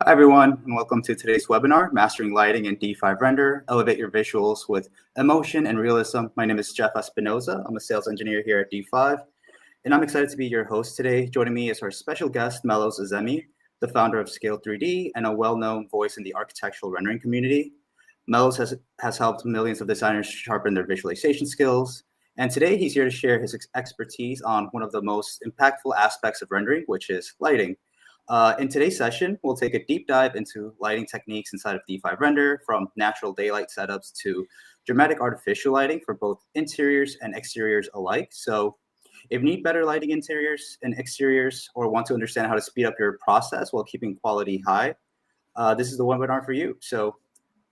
Hi, everyone, and welcome to today's webinar, Mastering Lighting in D5 Render, Elevate Your Visuals with Emotion and Realism. My name is Jeff Espinoza. I'm a sales engineer here at D5, and I'm excited to be your host today. Joining me is our special guest, Melos, the founder of Scale3D and a well-known voice in the architectural rendering community. Melos has helped millions of designers sharpen their visualization skills, and today he's here to share his expertise on one of the most impactful aspects of rendering, which is lighting. In today's session, we'll take a deep dive into lighting techniques inside of D5 Render, from natural daylight setups to dramatic artificial lighting for both interiors and exteriors alike. So if you need better lighting interiors and exteriors, or want to understand how to speed up your process while keeping quality high, this is the webinar for you. So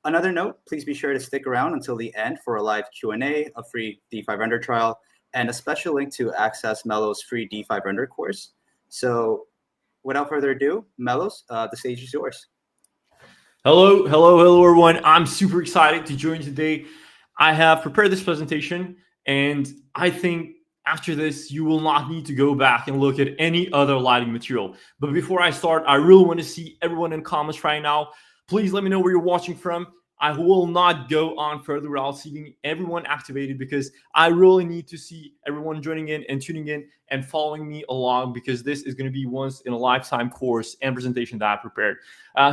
another note, please be sure to stick around until the end for a live Q&A, a free D5 Render trial, and a special link to access Melos' free D5 Render course. So without further ado, Melos, the stage is yours. Hello, everyone. I'm super excited to join today. I have prepared this presentation, and I think after this, you will not need to go back and look at any other lighting material. But before I start, I really want to see everyone in comments right now. Please let me know where you're watching from. I will not go on further without seeing everyone activated, because I really need to see everyone joining in and tuning in and following me along, because this is going to be once in a lifetime course and presentation that I prepared.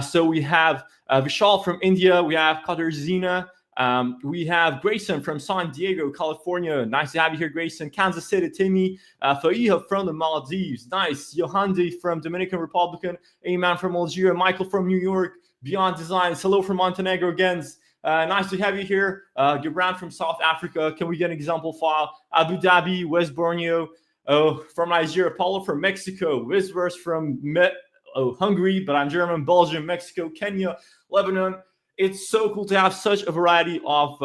So we have Vishal from India. We have Katarzyna. We have Grayson from San Diego, California. Nice to have you here, Grayson. Kansas City, Timmy. Faiha from the Maldives. Nice. Yohandi from Dominican Republic. Ayman from Algeria. Michael from New York. Beyond Designs. Hello from Montenegro again. Nice to have you here. Gibran from South Africa. Can we get an example file? Abu Dhabi, West Borneo. From Nigeria. Paulo from Mexico. Wizverse from Hungary, but I'm German. Belgium, Mexico, Kenya, Lebanon. It's so cool to have such a variety of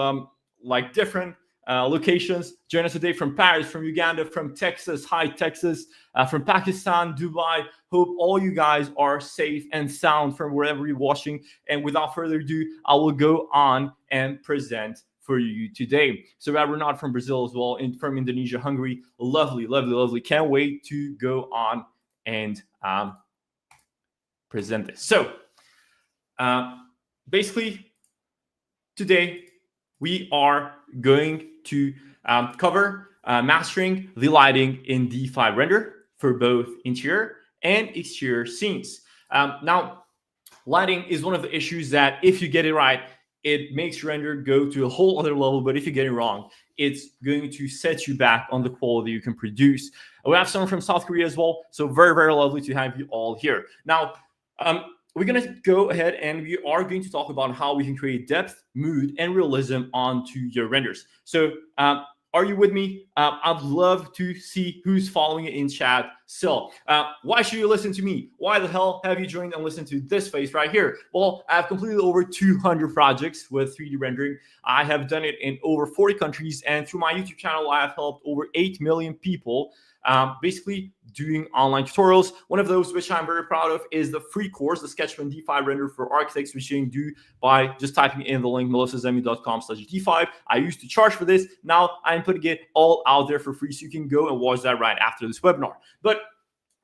different locations. Join us today from Paris, from Uganda, from Texas. Hi, Texas. From Pakistan, Dubai. Hope all you guys are safe and sound from wherever you're watching. And without further ado, I will go on and present for you today. So we're not from Brazil as well, from Indonesia, Hungary. Lovely, lovely, lovely. Can't wait to go on and present this. So basically, today we are going to cover mastering the lighting in D5 Render for both interior and exterior scenes. Now, lighting is one of the issues that if you get it right, it makes your render go to a whole other level. But if you get it wrong, it's going to set you back on the quality you can produce. We have someone from South Korea as well. So very, very lovely to have you all here. Now, we're going to go ahead and we are going to talk about how we can create depth, mood, and realism onto your renders. So are you with me? I'd love to see who's following it in chat. So why should you listen to me? Why the hell have you joined and listened to this face right here? Well, I've completed over 200 projects with 3D rendering. I have done it in over 40 countries. And through my YouTube channel, I have helped over 8 million people basically doing online tutorials. One of those which I'm very proud of is the free course, the Sketchman D5 Render for Architects, which you can do by just typing in the link melosazemi.com/D5. I used to charge for this. Now I'm putting it all out there for free, so you can go and watch that right after this webinar. But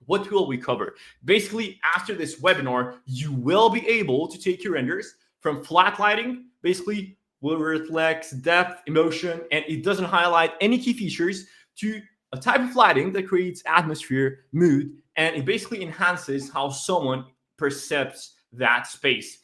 what will we cover? Basically, after this webinar, you will be able to take your renders from flat lighting, basically where it lacks depth, emotion, and it doesn't highlight any key features, to a type of lighting that creates atmosphere, mood, and it basically enhances how someone perceives that space.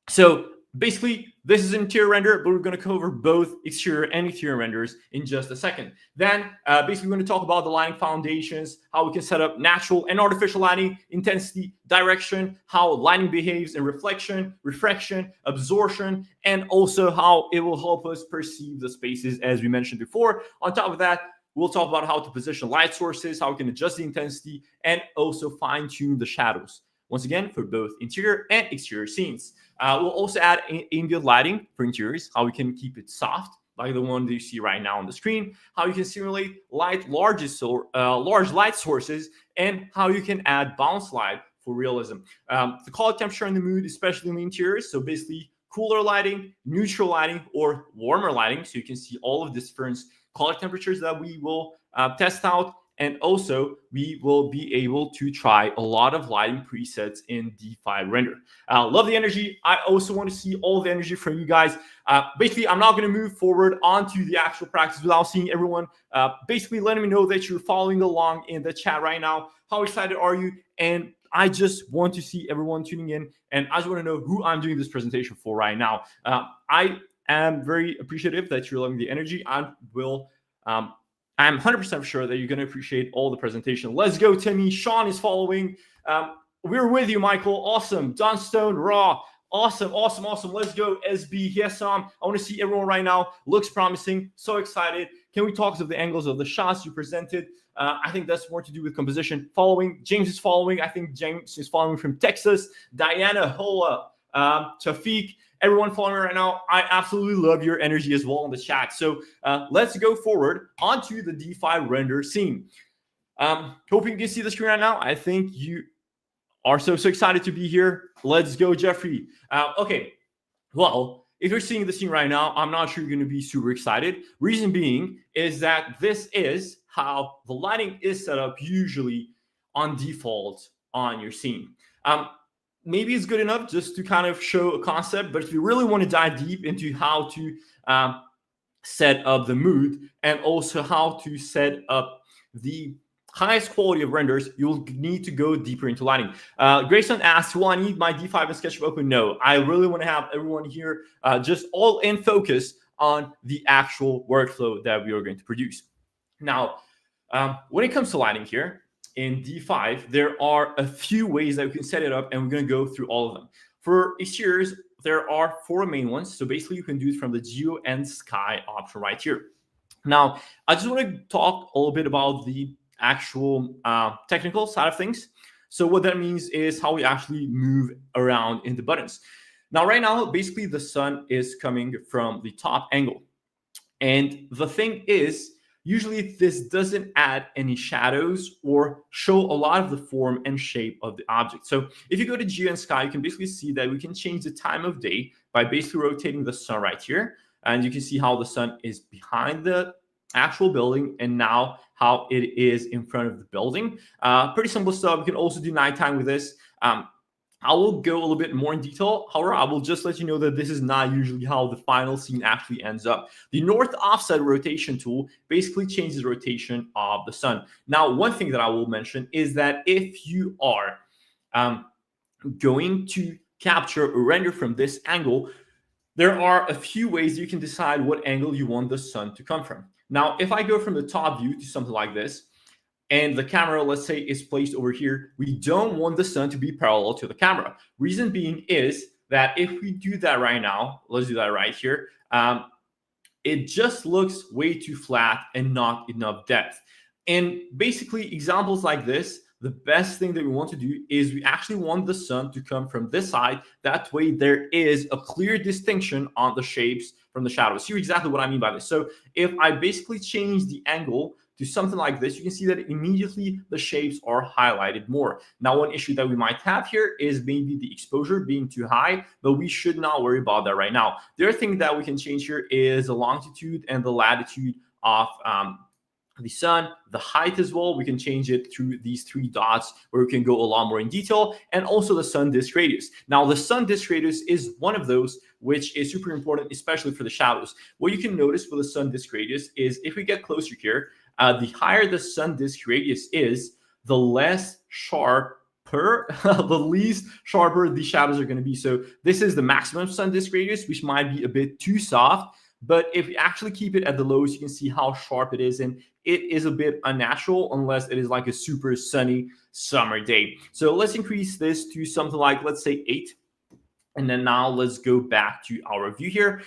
So basically, this is an interior render, but we're going to cover both exterior and interior renders in just a second. Then basically, we're going to talk about the lighting foundations, how we can set up natural and artificial lighting, intensity, direction, how lighting behaves in reflection, refraction, absorption, and also how it will help us perceive the spaces, as we mentioned before. On top of that, we'll talk about how to position light sources, how we can adjust the intensity, and also fine-tune the shadows. Once again, for both interior and exterior scenes. We'll also add ambient lighting for interiors, how we can keep it soft, like the one that you see right now on the screen, how you can simulate large light sources, and how you can add bounce light for realism. The color temperature and the mood, especially in the interiors, so basically cooler lighting, neutral lighting, or warmer lighting, so you can see all of the different color temperatures that we will test out, And also, we will be able to try a lot of lighting presets in D5 Render. Love the energy. I also want to see all the energy from you guys. Basically, I'm not going to move forward onto the actual practice without seeing everyone basically letting me know that you're following along in the chat right now. How excited are you? And I just want to see everyone tuning in, and I just want to know who I'm doing this presentation for right now. I am very appreciative that you're loving the energy. I'm 100% sure that you're going to appreciate all the presentation. Let's go, Timmy. Sean is following. We're with you, Michael. Awesome. Dunstone, Raw. Awesome. Let's go, SB. Yes, I want to see everyone right now. Looks promising. So excited. Can we talk of the angles of the shots you presented? I think that's more to do with composition. Following. James is following. I think James is following from Texas. Diana, Hoa, Tafiq. Everyone following right now, I absolutely love your energy as well in the chat. So let's go forward onto the D5 render scene. Hoping you can see the screen right now. I think you are so excited to be here. Let's go, Jeffrey. Okay, well, if you're seeing the scene right now, I'm not sure you're going to be super excited. Reason being is that this is how the lighting is set up usually on default on your scene. Maybe it's good enough just to kind of show a concept, but if you really want to dive deep into how to set up the mood and also how to set up the highest quality of renders, you'll need to go deeper into lighting. Grayson asks, will I need my D5 and SketchUp open? No, I really want to have everyone here just all in focus on the actual workflow that we are going to produce. Now, when it comes to lighting here, in D5, there are a few ways that we can set it up, and we're going to go through all of them. For exteriors, there are 4 main ones. So basically, you can do it from the geo and sky option right here. Now, I just want to talk a little bit about the actual technical side of things. So what that means is how we actually move around in the buttons. Now, right now, basically, the sun is coming from the top angle. And the thing is, usually this doesn't add any shadows or show a lot of the form and shape of the object. So if you go to Geo and Sky, you can basically see that we can change the time of day by basically rotating the sun right here. And you can see how the sun is behind the actual building and now how it is in front of the building. Pretty simple stuff. You can also do nighttime with this. I will go a little bit more in detail. However, I will just let you know that this is not usually how the final scene actually ends up. The north offset rotation tool basically changes the rotation of the sun. Now, one thing that I will mention is that if you are going to capture a render from this angle, there are a few ways you can decide what angle you want the sun to come from. Now, if I go from the top view to something like this, and the camera, let's say, is placed over here, we don't want the sun to be parallel to the camera. Reason being is that if we do that right now, let's do that right here, it just looks way too flat and not enough depth. And basically, examples like this, the best thing that we want to do is we actually want the sun to come from this side. That way, there is a clear distinction on the shapes from the shadows. See exactly what I mean by this. So if I basically change the angle to something like this, you can see that immediately the shapes are highlighted more. Now, one issue that we might have here is maybe the exposure being too high, but we should not worry about that right now. The other thing that we can change here is the longitude and the latitude of the sun, the height as well. We can change it through these 3 dots where we can go a lot more in detail, and also the sun disk radius. Now, the sun disk radius is one of those which is super important, especially for the shadows. What you can notice with the sun disk radius is if we get closer here, the higher the sun disk radius is, the less sharper, the least sharper the shadows are going to be. So this is the maximum sun disk radius, which might be a bit too soft. But if you actually keep it at the lowest, you can see how sharp it is. And it is a bit unnatural unless it is like a super sunny summer day. So let's increase this to something like, let's say 8. And then now let's go back to our view here.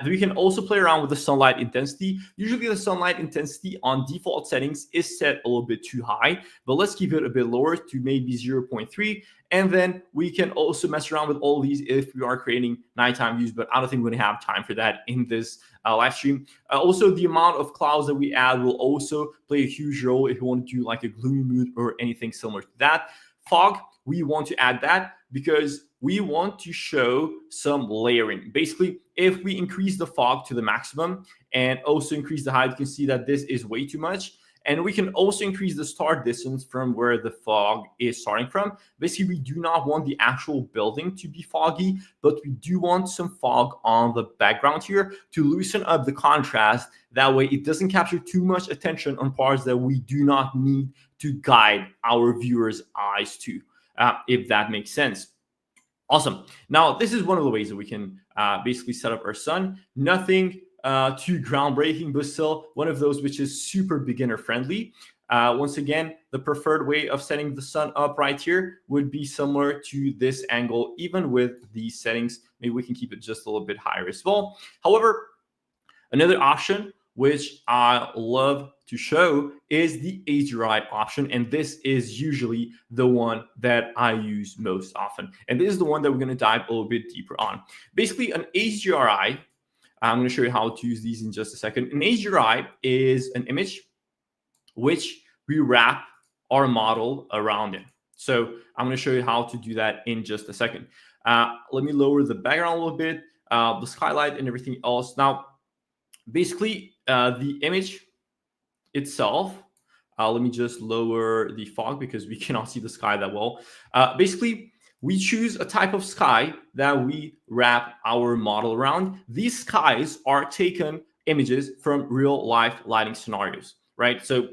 We can also play around with the sunlight intensity. Usually the sunlight intensity on default settings is set a little bit too high, but let's keep it a bit lower to maybe 0.3. And then we can also mess around with all these if we are creating nighttime views, but I don't think we're going to have time for that in this live stream. Also, the amount of clouds that we add will also play a huge role if you want to do like a gloomy mood or anything similar to that. Fog, we want to add that because we want to show some layering. Basically, if we increase the fog to the maximum and also increase the height, you can see that this is way too much. And we can also increase the start distance from where the fog is starting from. Basically, we do not want the actual building to be foggy, but we do want some fog on the background here to loosen up the contrast. That way it doesn't capture too much attention on parts that we do not need to guide our viewers' eyes to, if that makes sense. Awesome. Now, this is one of the ways that we can basically set up our sun. Nothing too groundbreaking, but still one of those which is super beginner friendly. Once again, the preferred way of setting the sun up right here would be similar to this angle, even with these settings. Maybe we can keep it just a little bit higher as well. However, another option which I love to show is the HDRI option. And this is usually the one that I use most often. And this is the one that we're going to dive a little bit deeper on. Basically, an HDRI, I'm going to show you how to use these in just a second. An HDRI is an image which we wrap our model around in. So I'm going to show you how to do that in just a second. Let me lower the background a little bit, the skylight and everything else. Now, basically, the image itself, let me just lower the fog because we cannot see the sky that well. Basically, we choose a type of sky that we wrap our model around. These skies are taken images from real life lighting scenarios, right? So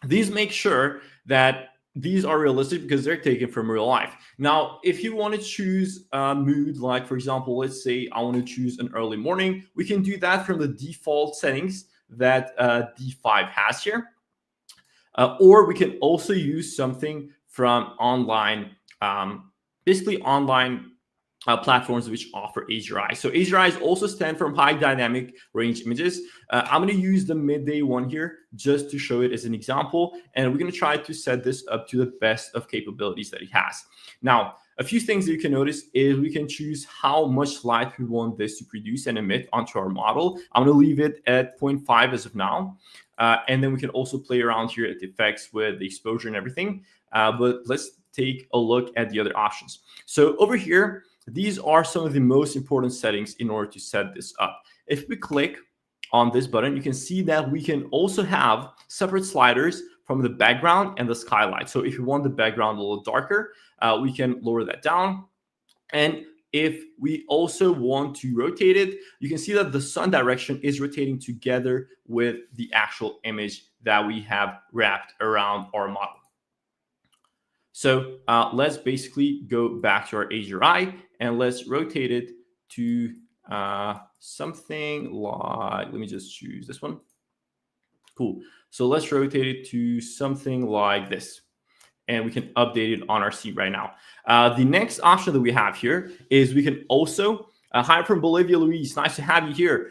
these make sure that these are realistic because they're taken from real life. Now, if you want to choose a mood, like for example, let's say I want to choose an early morning, we can do that from the default settings that D5 has here. Or we can also use something from online, basically online platforms which offer HDRI. So HDRIs also stand for high dynamic range images. I'm going to use the midday one here just to show it as an example. And we're going to try to set this up to the best of capabilities that it has. Now, a few things that you can notice is we can choose how much light we want this to produce and emit onto our model. I'm going to leave it at 0.5 as of now. And then we can also play around here at the effects with the exposure and everything. But let's take a look at the other options. So over here, these are some of the most important settings in order to set this up. If we click on this button, you can see that we can also have separate sliders from the background and the skylight. So if you want the background a little darker, we can lower that down. And if we also want to rotate it, you can see that the sun direction is rotating together with the actual image that we have wrapped around our model. So let's basically go back to our HDRI and let's rotate it to something like, let me just choose this one. Cool. So let's rotate it to something like this. And we can update it on our scene right now. The next option that we have here is we can also, hi from Bolivia, Luis, nice to have you here.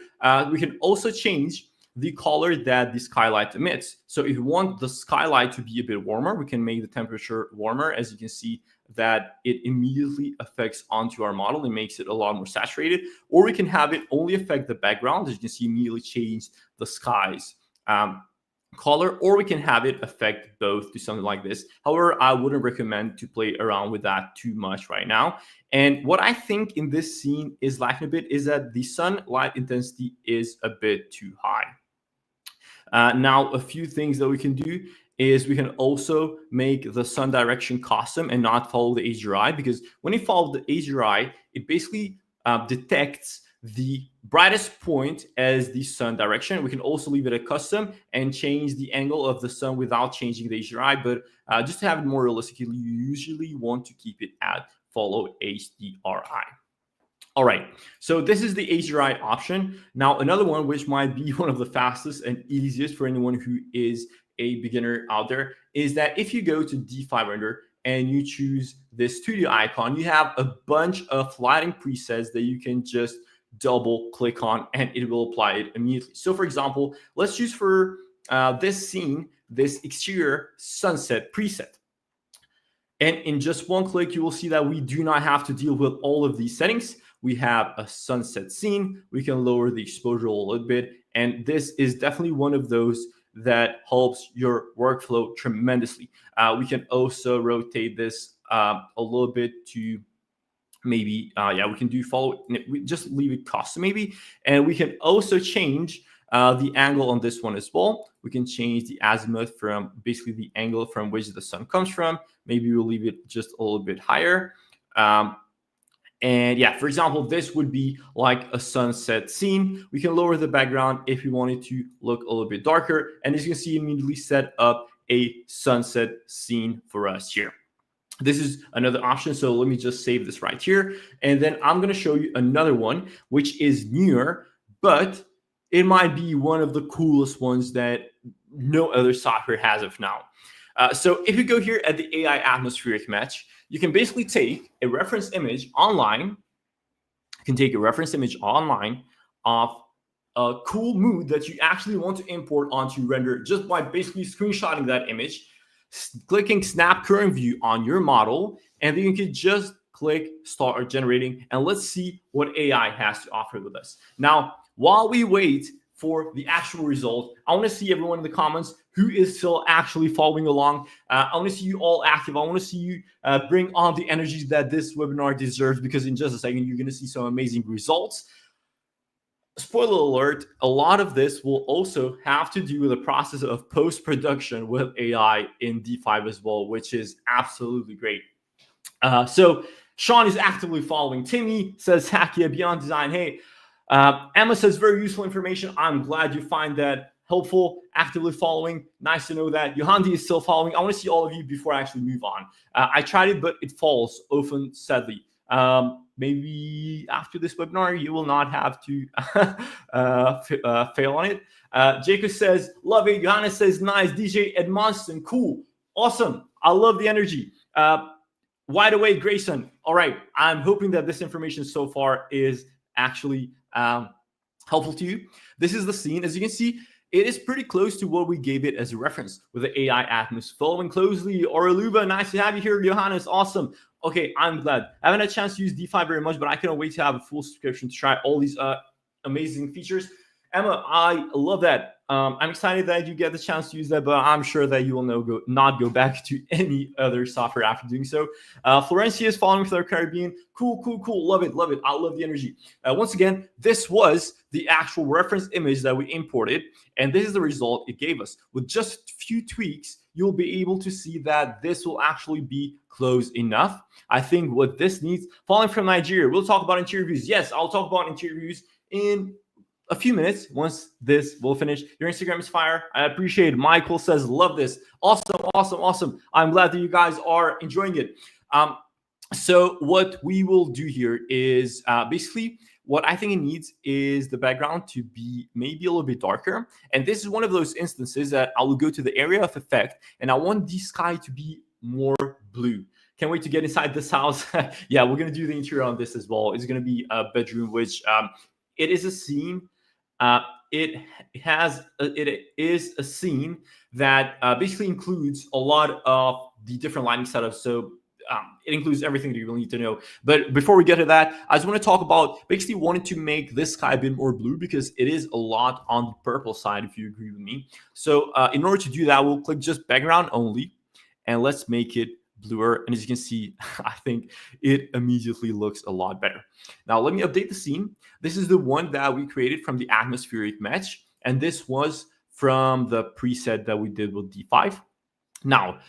We can also change the color that the skylight emits. So if you want the skylight to be a bit warmer, we can make the temperature warmer. As you can see that it immediately affects onto our model and makes it a lot more saturated. Or we can have it only affect the background. As you can see, immediately change the sky's color, or we can have it affect both to something like this. However, I wouldn't recommend to play around with that too much right now. And what I think in this scene is lacking a bit is that the sunlight intensity is a bit too high. Now, a few things that we can do is we can also make the sun direction custom and not follow the HDRI, because when you follow the HDRI, it basically detects the brightest point as the sun direction. We can also leave it at custom and change the angle of the sun without changing the HDRI, but just to have it more realistic, you usually want to keep it at follow HDRI. All right, so this is the HDRI option. Now, another one, which might be one of the fastest and easiest for anyone who is a beginner out there, is that if you go to D5 Render and you choose this studio icon, you have a bunch of lighting presets that you can just double click on and it will apply it immediately. So for example, let's choose for this scene, this exterior sunset preset. And in just one click, you will see that we do not have to deal with all of these settings. We have a sunset scene. We can lower the exposure a little bit. And this is definitely one of those that helps your workflow tremendously. We can also rotate this a little bit to maybe, we can do follow, we just leave it custom maybe. And we can also change the angle on this one as well We can change the azimuth from basically the angle from which the sun comes from. Maybe we'll leave it just a little bit higher. And yeah, for example, this would be like a sunset scene. We can lower the background if we want it to look a little bit darker. And as you can see, immediately set up a sunset scene for us here. This is another option. So let me just save this right here. And then I'm going to show you another one, which is newer, but it might be one of the coolest ones that no other software has of now. So if you go here at the AI atmospheric match, you can basically take a reference image online. You can take a reference image online of a cool mood that you actually want to import onto render just by basically screenshotting that image, clicking snap current view on your model, and then you can just click start generating, and let's see what AI has to offer with us. Now, while we wait for the actual result, I want to see everyone in the comments who is still actually following along. I want to see you all active. I want to see you bring on the energies that this webinar deserves, because in just a second, you're going to see some amazing results. Spoiler alert, a lot of this will also have to do with the process of post-production with AI in D5 as well, which is absolutely great. So Sean is actively following. Timmy says, Hakia, Beyond Design. Hey, Emma says, very useful information. I'm glad you find that helpful. Actively following. Nice to know that. Yohandi is still following. I want to see all of you before I actually move on. I tried it, but it falls often, sadly. Maybe after this webinar, you will not have to fail on it. Jacob says, love it. Johannes says, nice. DJ Edmonston, cool. Awesome. I love the energy. Wide awake, Grayson. All right. I'm hoping that this information so far is actually helpful to you. This is the scene. As you can see, it is pretty close to what we gave it as a reference with the AI Atmos. Following closely. Oraluba, nice to have you here. Johannes, awesome. Okay, I'm glad. I haven't had a chance to use D5 very much, but I cannot wait to have a full subscription to try all these amazing features. Emma, I love that. I'm excited that you get the chance to use that, but I'm sure that you will not go back to any other software after doing so. Florencia is following with our Caribbean. Cool. Love it. I love the energy. Once again, this was the actual reference image that we imported, and this is the result it gave us. With just a few tweaks, you'll be able to see that this will actually be close enough. I think what this needs, following from Nigeria, we'll talk about interior views. Yes, I'll talk about interior views in a few minutes once this will finish. Your Instagram is fire. I appreciate it. Michael says, love this. Awesome. I'm glad that you guys are enjoying it. So what we will do here is basically what I think it needs is the background to be maybe a little bit darker. And this is one of those instances that I will go to the area of effect, and I want the sky to be more blue. Can't wait to get inside this house. Yeah, we're going to do the interior on this as well. It's going to be a bedroom, which it is a scene. It is a scene that basically includes a lot of the different lighting setups. So it includes everything that you will need to know. But before we get to that, I just want to talk about basically wanting to make this sky a bit more blue, because it is a lot on the purple side, if you agree with me. So in order to do that, we'll click just background only, and let's make it bluer. And as you can see, I think it immediately looks a lot better. Now, let me update the scene. This is the one that we created from the atmospheric match, and this was from the preset that we did with D5. Now,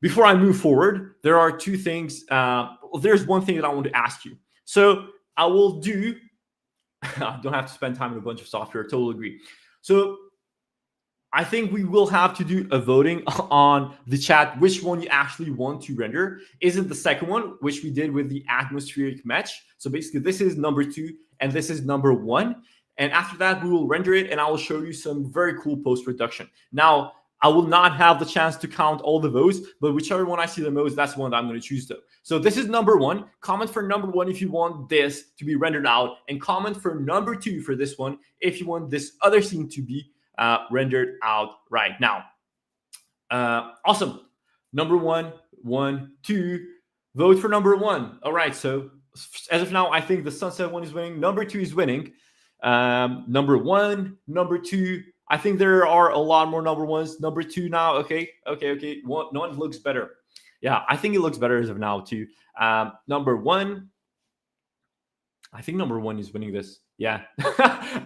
before I move forward, there are two things. There's one thing that I want to ask you. So I will do, I don't have to spend time with a bunch of software, totally agree. So I think we will have to do a voting on the chat, which one you actually want to render. Is it the second one, which we did with the atmospheric match? So basically this is number 2 and this is number 1. And after that, we will render it and I will show you some very cool post-production. Now, I will not have the chance to count all the votes, but whichever one I see the most, that's the one that I'm going to choose though. So this is number 1. Comment for number 1 if you want this to be rendered out, and comment for number 2 for this one if you want this other scene to be rendered out right now. Awesome. Number 1, 2, vote for number 1. All right. So as of now, I think the sunset one is winning. Number 2 is winning. Number 1, number 2. I think there are a lot more number 1s. Number 2 now. Okay. One looks better. Yeah, I think it looks better as of now too. Number 1. I think number one is winning this. Yeah,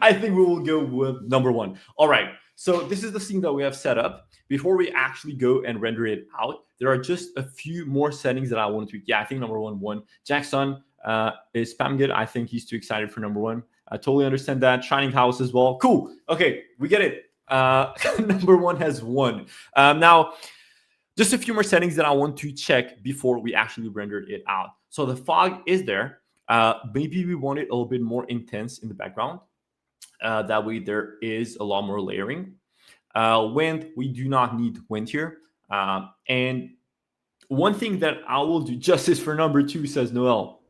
I think we will go with number one. All right. So this is the scene that we have set up. Before we actually go and render it out, there are just a few more settings that I want to tweak. Yeah, I think number one won. Jackson is spam good. I think he's too excited for number one. I totally understand that. Shining House as well. Cool. Okay, we get it. Number one has won. Now, just a few more settings that I want to check before we actually rendered it out. So the fog is there. Maybe we want it a little bit more intense in the background. That way there is a lot more layering. Wind, we do not need wind here. And one thing that I will do justice for number two, says Noel.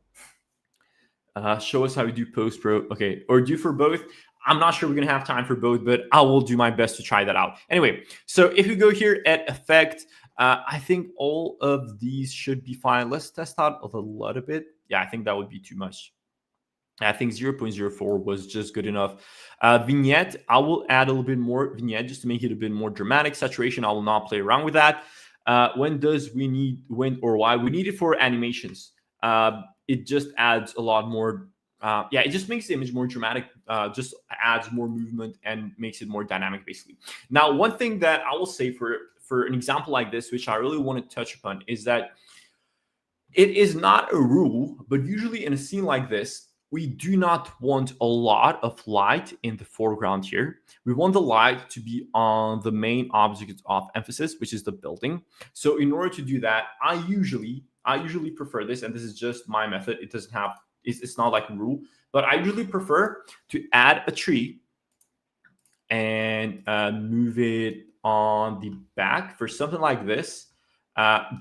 Show us how you do post, bro. Okay, or do for both. I'm not sure we're going to have time for both, but I will do my best to try that out. Anyway, so if you go here at effect, I think all of these should be fine. Let's test out a little bit. Yeah, I think that would be too much. I think 0.04 was just good enough. Vignette, I will add a little bit more vignette just to make it a bit more dramatic. Saturation, I will not play around with that. When does we need wind or why? We need it for animations. It just adds a lot more. It just makes the image more dramatic, just adds more movement and makes it more dynamic, basically. Now, one thing that I will say for an example like this, which I really want to touch upon, is that it is not a rule, but usually in a scene like this, we do not want a lot of light in the foreground here. We want the light to be on the main object of emphasis, which is the building. So in order to do that, I usually prefer this, and this is just my method. It doesn't have, it's not like a rule, but I usually prefer to add a tree and move it on the back for something like this.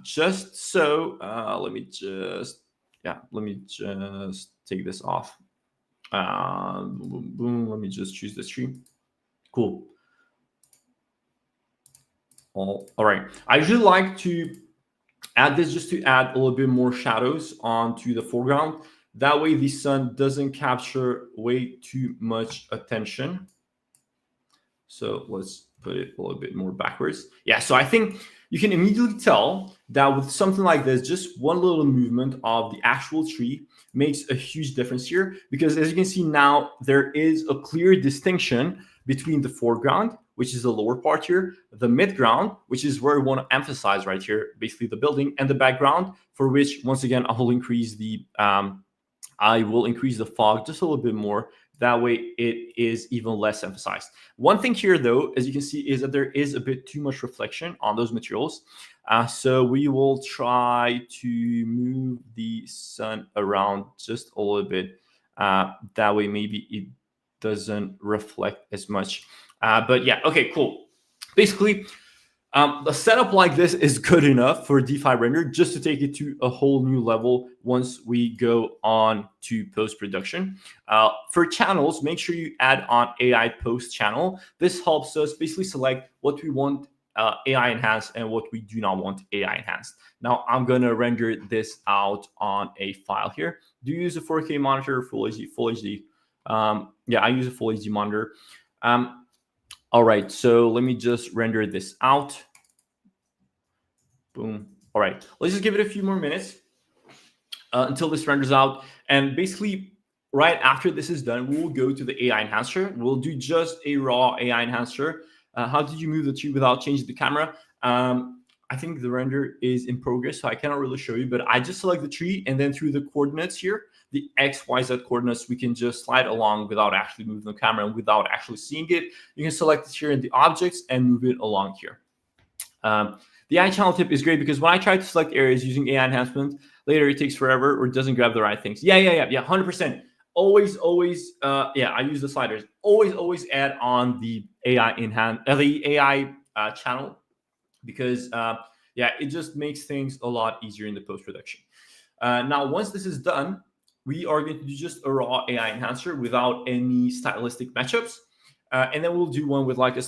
Just so, let me just take this off. Boom, let me just choose this tree. Cool. All right. I usually like to add this just to add a little bit more shadows onto the foreground. That way the sun doesn't capture way too much attention. So let's put it a little bit more backwards. Yeah, so I think you can immediately tell that with something like this, just one little movement of the actual tree makes a huge difference here, because as you can see now, there is a clear distinction between the foreground, which is the lower part here, the midground, which is where we want to emphasize right here, basically the building, and the background, for which, once again, I will increase the fog just a little bit more. That way it is even less emphasized. One thing here, though, as you can see, is that there is a bit too much reflection on those materials. So we will try to move the sun around just a little bit. That way maybe it doesn't reflect as much. But yeah, okay, cool. Basically, the setup like this is good enough for D5 render, just to take it to a whole new level once we go on to post-production. For channels, make sure you add on AI post channel. This helps us basically select what we want AI enhanced and what we do not want AI enhanced. Now I'm going to render this out on a file here. Do you use a 4K monitor or Full HD? Full HD. Yeah, I use a Full HD monitor. All right, so let me just render this out. Boom. All right, let's just give it a few more minutes until this renders out. And basically, right after this is done, we will go to the AI enhancer. We'll do just a raw AI enhancer. How did you move the tree without changing the camera? I think the render is in progress, so I cannot really show you, but I just select the tree, and then through the coordinates here, the X, Y, Z coordinates, we can just slide along without actually moving the camera and without actually seeing it. You can select it here in the objects and move it along here. The AI channel tip is great because when I try to select areas using AI enhancement, later it takes forever or it doesn't grab the right things. Yeah, 100%. Always, I use the sliders. Always add on the AI channel, because it just makes things a lot easier in the post-production. Now, once this is done, we are going to do just a raw AI enhancer without any stylistic matchups. And then we'll do one with like a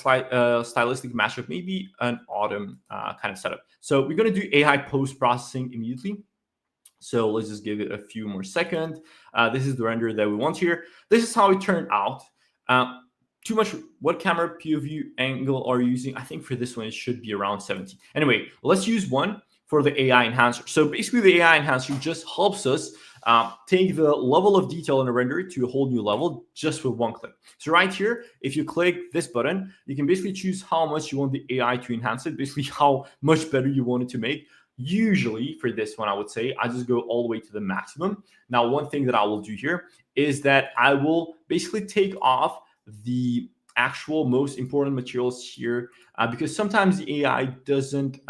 stylistic matchup, maybe an autumn kind of setup. So we're going to do AI post-processing immediately. So let's just give it a few more seconds. This is the render that we want here. This is how it turned out. Too much. What camera POV angle are you using? I think for this one, it should be around 70. Anyway, let's use one for the AI enhancer. So basically the AI enhancer just helps us take the level of detail in a render to a whole new level just with one click. So right here, if you click this button, you can basically choose how much you want the AI to enhance it, basically how much better you want it to make. Usually for this one, I would say I just go all the way to the maximum. Now, one thing that I will do here is that I will basically take off the actual most important materials here because sometimes the AI doesn't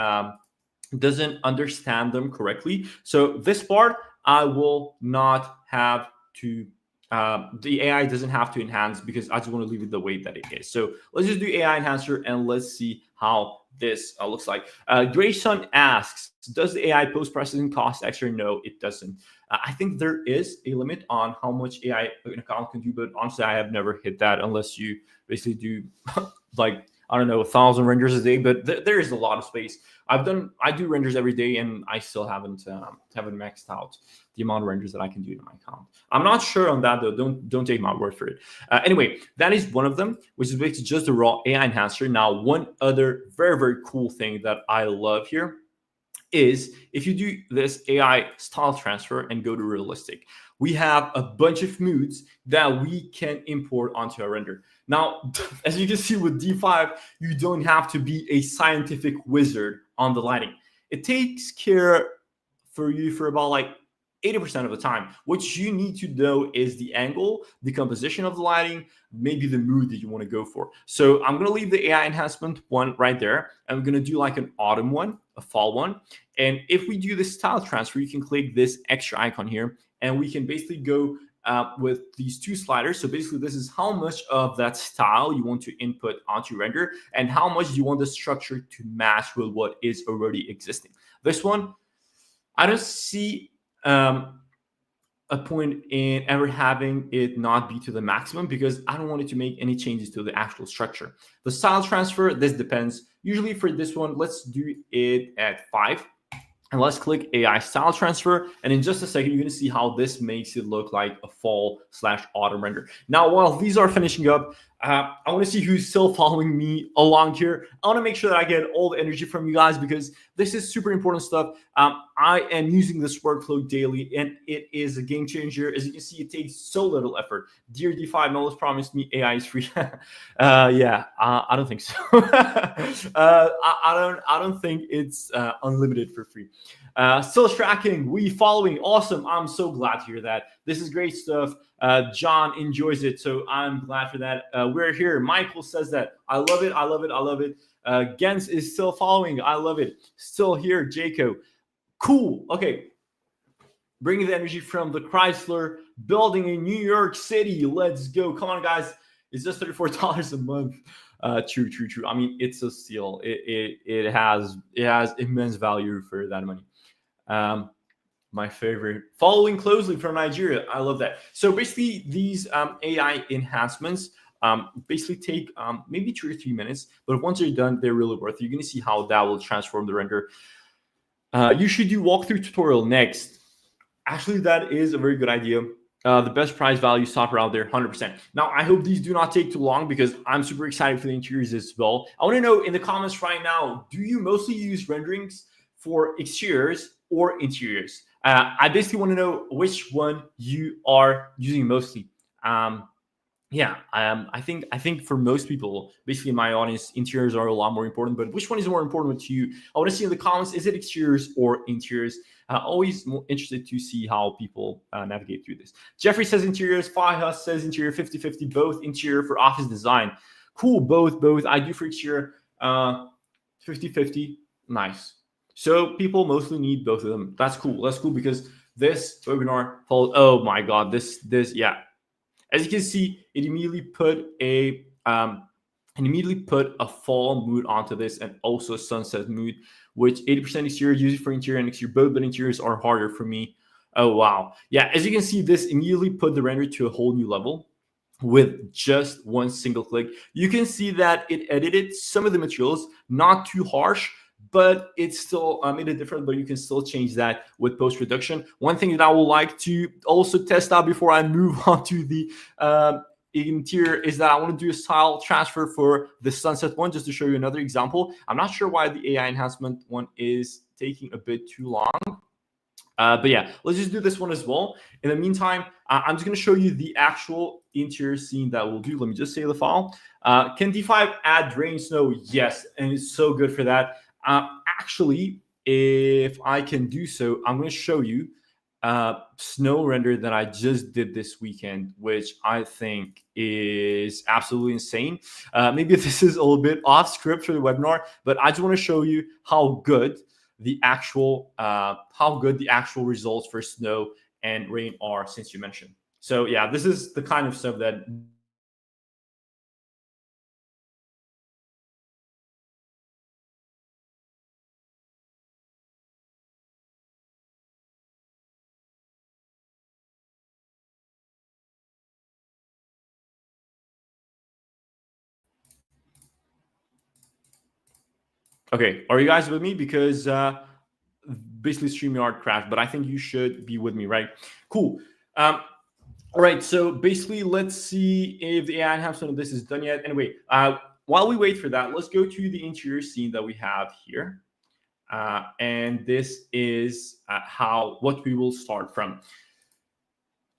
understand them correctly. So this part I will not have to. The AI doesn't have to enhance because I just want to leave it the way that it is. So let's just do AI enhancer and let's see how this looks like. Grayson asks, does the AI post-processing cost extra? No, it doesn't. I think there is a limit on how much AI an account can do, but honestly, I have never hit that unless you basically do like, I don't know, 1,000 renders a day, but there is a lot of space. I do renders every day, and I still haven't maxed out the amount of renders that I can do in my account. I'm not sure on that though. Don't take my word for it. Anyway, that is one of them, which is basically just the raw AI enhancer. Now, one other very, very cool thing that I love here is if you do this AI style transfer and go to realistic, we have a bunch of moods that we can import onto our render. Now, as you can see with D5, you don't have to be a scientific wizard on the lighting. It takes care for you for about like 80% of the time. What you need to know is the angle, the composition of the lighting, maybe the mood that you want to go for. So I'm going to leave the AI enhancement one right there. I'm going to do like an autumn one, a fall one. And if we do the style transfer, you can click this extra icon here, and we can basically go with these two sliders. So basically, this is how much of that style you want to input onto render and how much you want the structure to match with what is already existing. This one, I don't see a point in ever having it not be to the maximum because I don't want it to make any changes to the actual structure. The style transfer, this depends. Usually for this one, let's do it at 5. And let's click AI style transfer. And in just a second, you're going to see how this makes it look like a fall/autumn render. Now, while these are finishing up, I want to see who's still following me along here. I want to make sure that I get all the energy from you guys because this is super important stuff. I am using this workflow daily, and it is a game changer. As you can see, it takes so little effort. Dear D5, Melos promised me AI is free. Yeah, I don't think so. I don't think it's unlimited for free. Still tracking, we following, awesome. I'm so glad to hear that. This is great stuff. John enjoys it, so I'm glad for that. We're here. Michael says that. I love it. I love it. I love it. Gens is still following. I love it. Still here, Jaco. Cool. Okay. Bringing the energy from the Chrysler building in New York City. Let's go. Come on, guys. It's just $34 a month. True. I mean, it's a steal. It has immense value for that money. My favorite, following closely from Nigeria. I love that. So basically, these AI enhancements basically take maybe 2 or 3 minutes, but once they're done, they're really worth it. You're going to see how that will transform the render. You should do walkthrough tutorial next. Actually, that is a very good idea. The best price value software out there, 100%. Now, I hope these do not take too long because I'm super excited for the interiors as well. I want to know in the comments right now, do you mostly use renderings for exteriors or interiors? I basically want to know which one you are using mostly. I think for most people, basically in my audience, interiors are a lot more important. But which one is more important to you? I want to see in the comments, is it exteriors or interiors? Always more interested to see how people navigate through this. Jeffrey says interiors. Fahas says interior, 50-50, both interior for office design. Cool, both. I do for exterior, 50-50, nice. So people mostly need both of them. That's cool because this webinar follows. Oh my God, this yeah. As you can see, it immediately put a fall mood onto this and also a sunset mood, which 80% exterior, use it for interior and exterior both, but interiors are harder for me. Oh wow, yeah. As you can see, this immediately put the render to a whole new level with just one single click. You can see that it edited some of the materials, not too harsh, but it's still made it different, but you can still change that with post-production. One thing that I would like to also test out before I move on to the interior is that I want to do a style transfer for the sunset one, just to show you another example. I'm not sure why the AI enhancement one is taking a bit too long. But yeah, let's just do this one as well. In the meantime, I'm just going to show you the actual interior scene that we'll do. Let me just save the file. Can D5 add rain, snow? Yes, and it's so good for that. Actually, if I can do so, I'm going to show you snow render that I just did this weekend, which I think is absolutely insane. Maybe this is a little bit off script for the webinar, but I just want to show you how good the actual results for snow and rain are, since you mentioned. So yeah, this is the kind of stuff that okay, are you guys with me? Because basically StreamYard crashed, but I think you should be with me, right? Cool. All right, so basically, let's see if the AI enhancement of this is done yet. Anyway, while we wait for that, let's go to the interior scene that we have here. And this is what we will start from.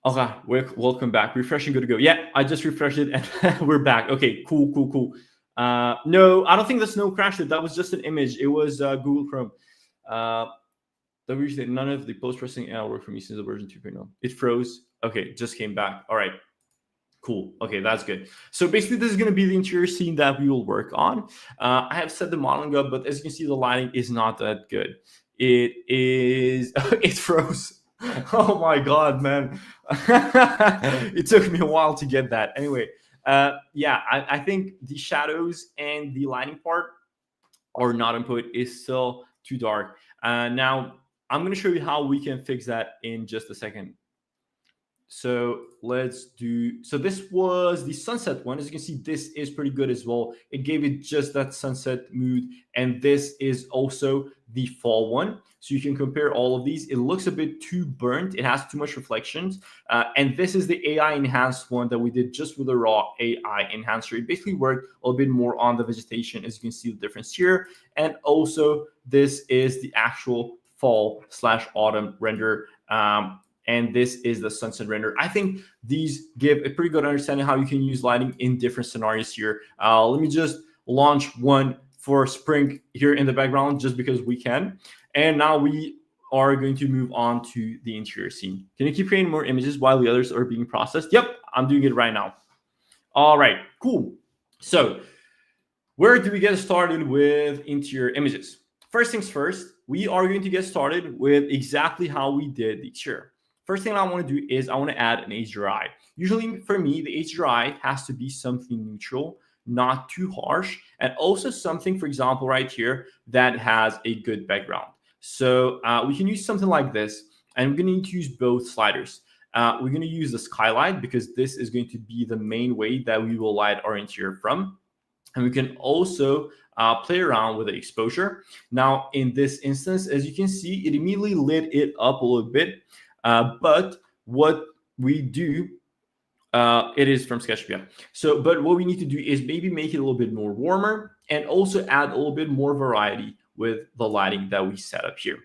Okay, welcome back. Refreshing, good to go. Yeah, I just refreshed it and we're back. Okay, cool. No, I don't think the snow crashed it. That was just an image. It was Google Chrome. That we said none of the post-processing AI worked for me since the version 2.0. It froze. Okay, just came back. All right, cool. Okay, that's good. So basically, this is going to be the interior scene that we will work on. I have set the modeling up, but as you can see, the lighting is not that good. It is. It froze. Oh my god, man! It took me a while to get that. Anyway, yeah, I think the shadows and the lighting part are not input is still too dark. Now I'm going to show you how we can fix that in just a second. So let's do, so this was the sunset one. As you can see, this is pretty good as well. It gave it just that sunset mood. And this is also the fall one. So you can compare all of these. It looks a bit too burnt. It has too much reflections. And this is the AI enhanced one that we did just with a raw AI enhancer. It basically worked a little bit more on the vegetation, as you can see the difference here. And also this is the actual fall/autumn render. And this is the sunset render. I think these give a pretty good understanding how you can use lighting in different scenarios here. Let me just launch one for spring here in the background just because we can. And now we are going to move on to the interior scene. Can you keep creating more images while the others are being processed? Yep, I'm doing it right now. All right, cool. So where do we get started with interior images? First things first, we are going to get started with exactly how we did the exterior. First thing I want to do is I want to add an HDRI. Usually for me, the HDRI has to be something neutral, not too harsh, and also something, for example, right here, that has a good background. So we can use something like this, and we're going to need to use both sliders. We're going to use the skylight because this is going to be the main way that we will light our interior from. And we can also play around with the exposure. Now, in this instance, as you can see, it immediately lit it up a little bit. But what we do, it is from SketchUp, yeah. So, but what we need to do is maybe make it a little bit more warmer and also add a little bit more variety with the lighting that we set up here.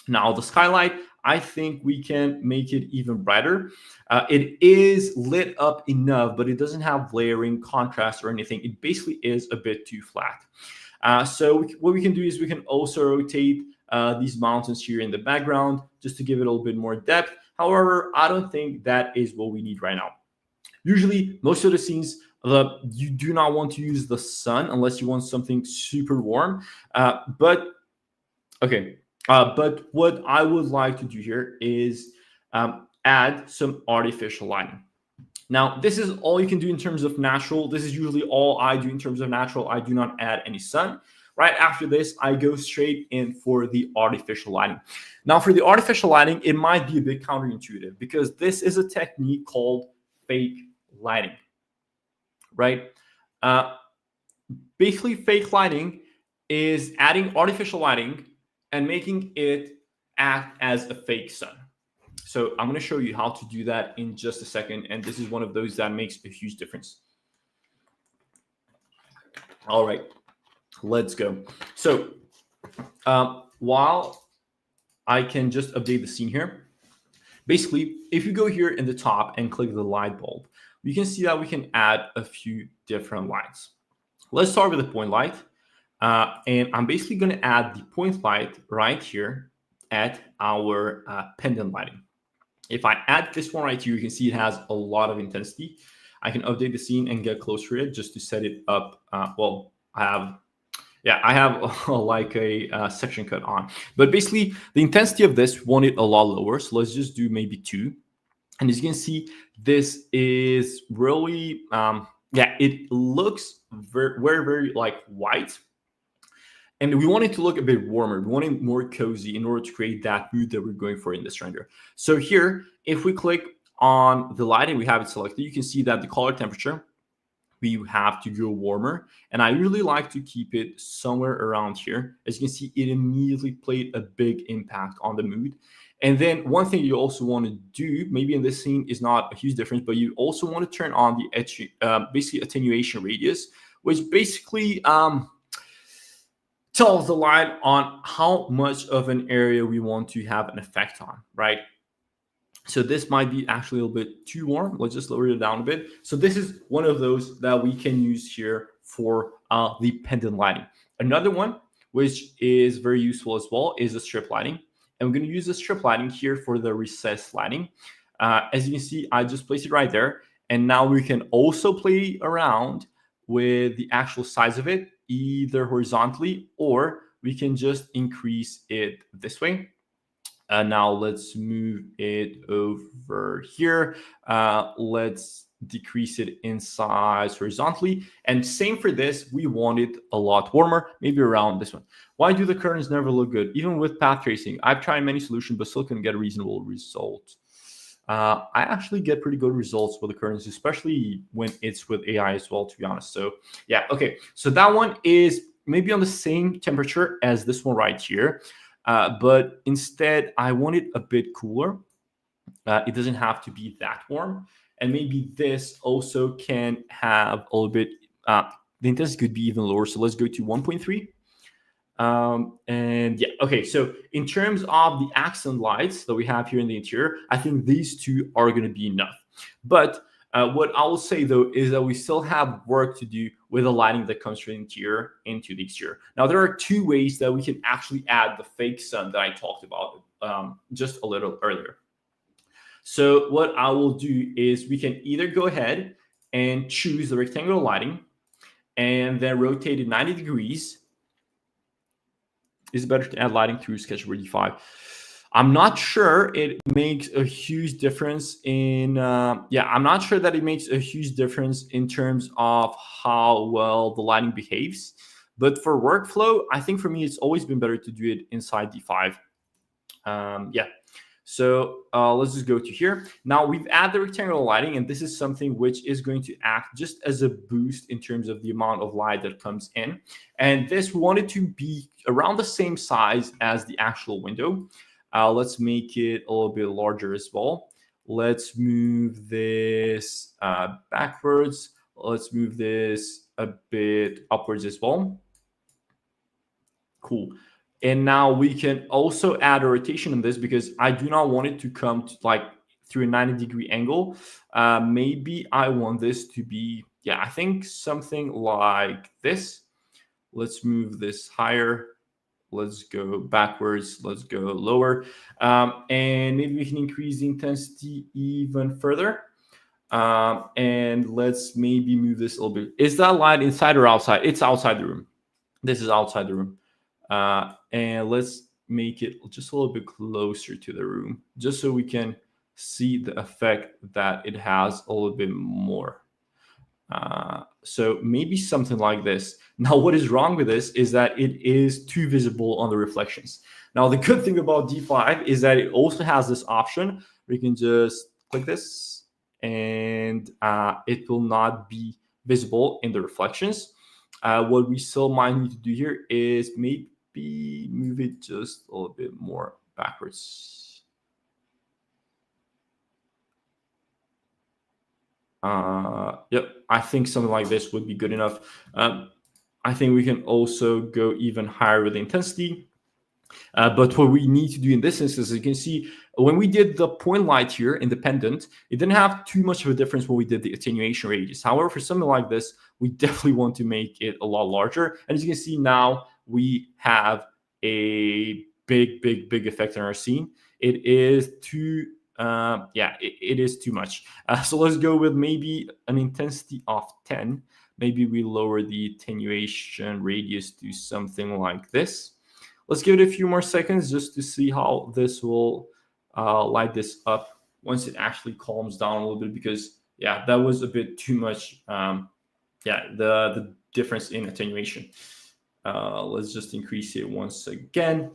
Now, the skylight, I think we can make it even brighter. It is lit up enough, but it doesn't have layering, contrast, or anything. It basically is a bit too flat. So what we can do is we can also rotate these mountains here in the background just to give it a little bit more depth. However, I don't think that is what we need right now. Usually, most of the scenes, you do not want to use the sun unless you want something super warm. But what I would like to do here is add some artificial lighting. Now, this is all you can do in terms of natural. This is usually all I do in terms of natural. I do not add any sun. Right after this, I go straight in for the artificial lighting. Now, for the artificial lighting, it might be a bit counterintuitive because this is a technique called fake lighting, right? Basically, fake lighting is adding artificial lighting and making it act as a fake sun. So I'm going to show you how to do that in just a second. And this is one of those that makes a huge difference. All right, let's go. So while I can just update the scene here. Basically, if you go here in the top and click the light bulb, we can see that we can add a few different lights. Let's start with the point light. And I'm basically going to add the point light right here at our pendant lighting. If I add this one right here, you can see it has a lot of intensity. I can update the scene and get closer to it just to set it up. Well, I have like a section cut on. But basically, the intensity of this wanted a lot lower. So let's just do maybe 2. And as you can see, this is really, it looks very, very, very like white. And we want it to look a bit warmer. We want it more cozy in order to create that mood that we're going for in this render. So here, if we click on the lighting, we have it selected. You can see that the color temperature, we have to go warmer. And I really like to keep it somewhere around here. As you can see, it immediately played a big impact on the mood. And then one thing you also want to do, maybe in this scene is not a huge difference, but you also want to turn on the basically attenuation radius, which basically tells the light on how much of an area we want to have an effect on, right? So this might be actually a little bit too warm. Let's just lower it down a bit. So this is one of those that we can use here for the pendant lighting. Another one, which is very useful as well, is the strip lighting. And we're going to use the strip lighting here for the recessed lighting. As you can see, I just placed it right there. And now we can also play around with the actual size of it, either horizontally, or we can just increase it this way. Now let's move it over here. Let's decrease it in size horizontally. And same for this, we want it a lot warmer, maybe around this one. Why do the curtains never look good? Even with path tracing, I've tried many solutions, but still couldn't get a reasonable result. I actually get pretty good results with the curtains, especially when it's with AI as well, to be honest. So yeah, okay. So that one is maybe on the same temperature as this one right here. But instead, I want it a bit cooler. It doesn't have to be that warm. And maybe this also can have a little bit, the intensity could be even lower. So let's go to 1.3. And yeah, okay. So in terms of the accent lights that we have here in the interior, I think these two are going to be enough. But what I will say though is that we still have work to do with the lighting that comes from the interior into the exterior. Now there are 2 ways that we can actually add the fake sun that I talked about just a little earlier. So what I will do is we can either go ahead and choose the rectangular lighting and then rotate it 90 degrees. Is it better to add lighting through Sketchboard D5? I'm not sure it makes a huge difference in, I'm not sure that it makes a huge difference in terms of how well the lighting behaves. But for workflow, I think for me, it's always been better to do it inside D5. So let's just go to here. Now we've added the rectangular lighting, and this is something which is going to act just as a boost in terms of the amount of light that comes in. And this we want it to be around the same size as the actual window. Let's make it a little bit larger as well. Let's move this backwards. Let's move this a bit upwards as well. Cool. And now we can also add a rotation in this because I do not want it to come to like through a 90-degree angle. Maybe I want this to be, I think something like this. Let's move this higher. Let's go backwards. Let's go lower. And maybe we can increase the intensity even further. And let's maybe move this a little bit. Is that light inside or outside? It's outside the room. This is outside the room. And let's make it just a little bit closer to the room, just so we can see the effect that it has a little bit more. So maybe something like this. Now, what is wrong with this is that it is too visible on the reflections. Now, the good thing about D5 is that it also has this option. We can just click this and it will not be visible in the reflections. What we still might need to do here is maybe move it just a little bit more backwards. I think something like this would be good enough. I think we can also go even higher with the intensity. But what we need to do in this instance, you can see when we did the point light here independent, it didn't have too much of a difference when we did the attenuation radius. However, for something like this, we definitely want to make it a lot larger. And as you can see now, we have a big effect on our scene. It is too, it is too much. So let's go with maybe an intensity of 10. Maybe we lower the attenuation radius to something like this. Let's give it a few more seconds just to see how this will light this up once it actually calms down a little bit, because yeah, that was a bit too much. The difference in attenuation. Let's just increase it once again.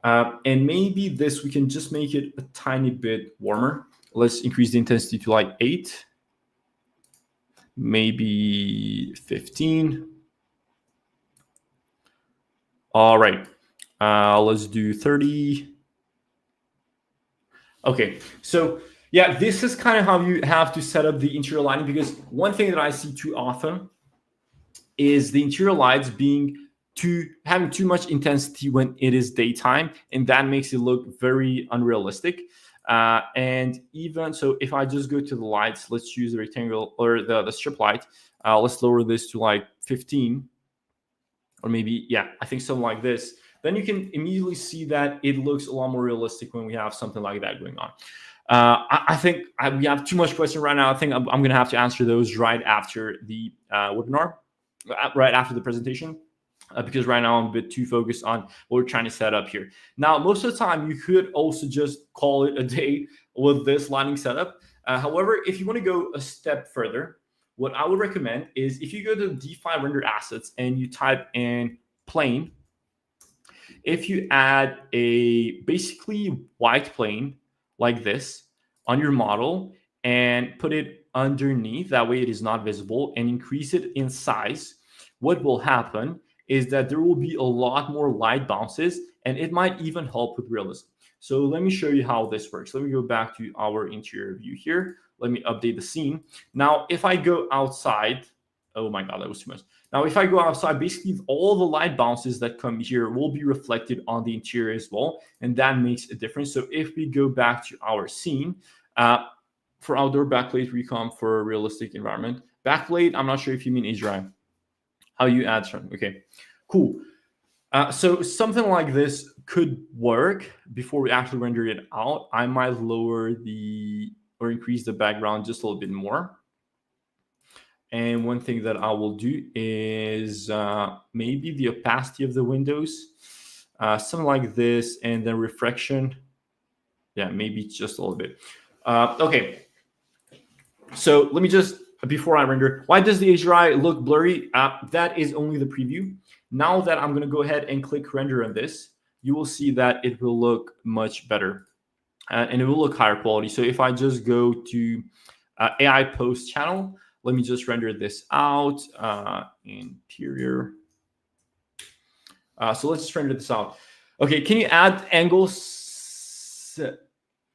And maybe this, we can just make it a tiny bit warmer. Let's increase the intensity to like 8, maybe 15. All right. Let's do 30. Okay, so yeah, this is kind of how you have to set up the interior lighting, because one thing that I see too often is the interior lights having too much intensity when it is daytime, and that makes it look very unrealistic. And even so, if I just go to the lights, let's use the rectangle or the strip light. Let's lower this to like 15, or maybe, yeah, I think something like this. Then you can immediately see that it looks a lot more realistic when we have something like that going on. I think we have too much question right now. I think I'm going to have to answer those right after the webinar, right after the presentation, because right now I'm a bit too focused on what we're trying to set up here. Now, most of the time, you could also just call it a day with this lighting setup. However, if you want to go a step further, what I would recommend is if you go to the D5 render assets and you type in plane, if you add a basically white plane like this on your model and put it underneath, that way it is not visible, and increase it in size, what will happen is that there will be a lot more light bounces, and it might even help with realism. So let me show you how this works. Let me go back to our interior view here. Let me update the scene. Now, if I go outside, oh my God, that was too much. Now, if I go outside, basically all the light bounces that come here will be reflected on the interior as well, and that makes a difference. So if we go back to our scene, for outdoor backlight, we come for a realistic environment. Backlight, I'm not sure if you mean HDRI. How you add some? Okay, cool. So something like this could work. Before we actually render it out, I might lower or increase the background just a little bit more. And one thing that I will do is maybe the opacity of the windows, something like this, and then refraction. Yeah, maybe just a little bit. Okay. So let me just, before I render, why does the HDRI look blurry? That is only the preview. Now that I'm going to go ahead and click render on this, you will see that it will look much better and it will look higher quality. So if I just go to AI post channel, let me just render this out, interior. So let's just render this out. Okay, can you add angles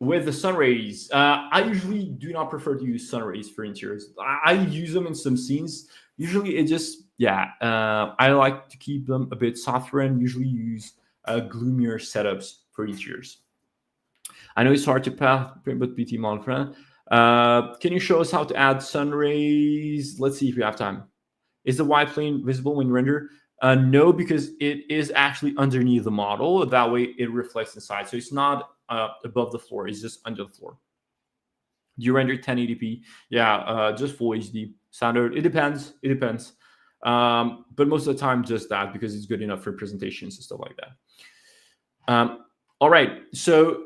with the sun rays? I usually do not prefer to use sun rays for interiors. I use them in some scenes. Usually it just, I like to keep them a bit softer and usually use gloomier setups for interiors. I know it's hard to path, but PT Monfran. Can you show us how to add sun rays? Let's see if we have time. Is the white plane visible when you render? No, because it is actually underneath the model. That way it reflects inside. So it's not above the floor. It's just under the floor. Do you render 1080p? Yeah, just full HD. Standard. It depends. It depends. But most of the time, just that, because it's good enough for presentations and stuff like that. All right. So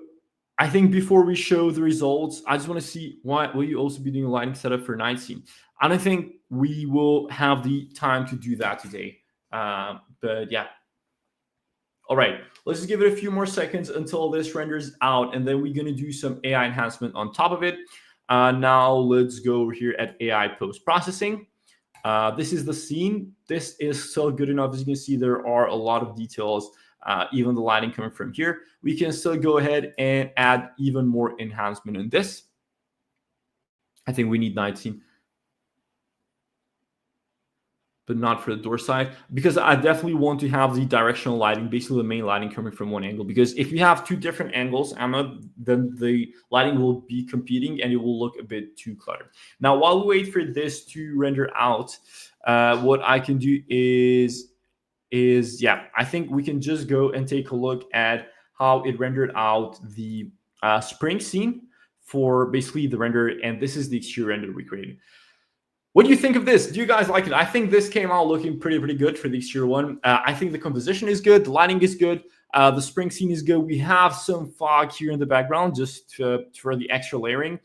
I think before we show the results, I just want to see will you also be doing a lighting setup for night scene? I don't think we will have the time to do that today. But yeah. All right, let's just give it a few more seconds until this renders out, and then we're going to do some AI enhancement on top of it. Now let's go over here at AI post-processing. This is the scene. This is still good enough. As you can see, there are a lot of details, even the lighting coming from here. We can still go ahead and add even more enhancement in this. I think we need night scene. but not for the door side, because I definitely want to have the directional lighting, basically the main lighting coming from one angle. Because if you have two different angles, Emma, then the lighting will be competing and it will look a bit too cluttered. Now, while we wait for this to render out, what I can do is yeah, I think we can just go and take a look at how it rendered out the spring scene for basically the render, and this is the exterior render we created. What do you think of this? Do you guys like it? I think this came out looking pretty good for the exterior one. I think the composition is good. The lighting is good. The spring scene is good. We have some fog here in the background just for the extra layering.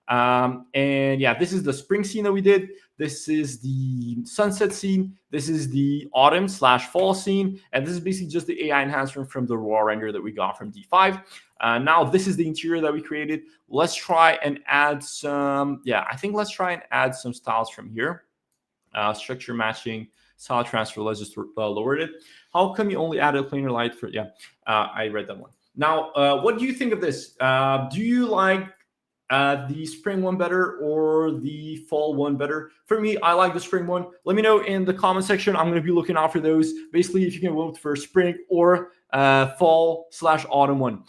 And yeah, this is the spring scene that we did. This is the sunset scene. This is the autumn/fall scene. And this is basically just the AI enhancement from the raw render that we got from D5. Now this is the interior that we created. Let's try and add some, I think let's try and add some styles from here. Structure matching, style transfer, let's just lower it. How come you only added a planar light for, I read that one. Now, what do you think of this? Do you like the spring one better or the fall one better? For me, I like the spring one. Let me know in the comment section. I'm going to be looking out for those. Basically, if you can vote for spring or fall/autumn one.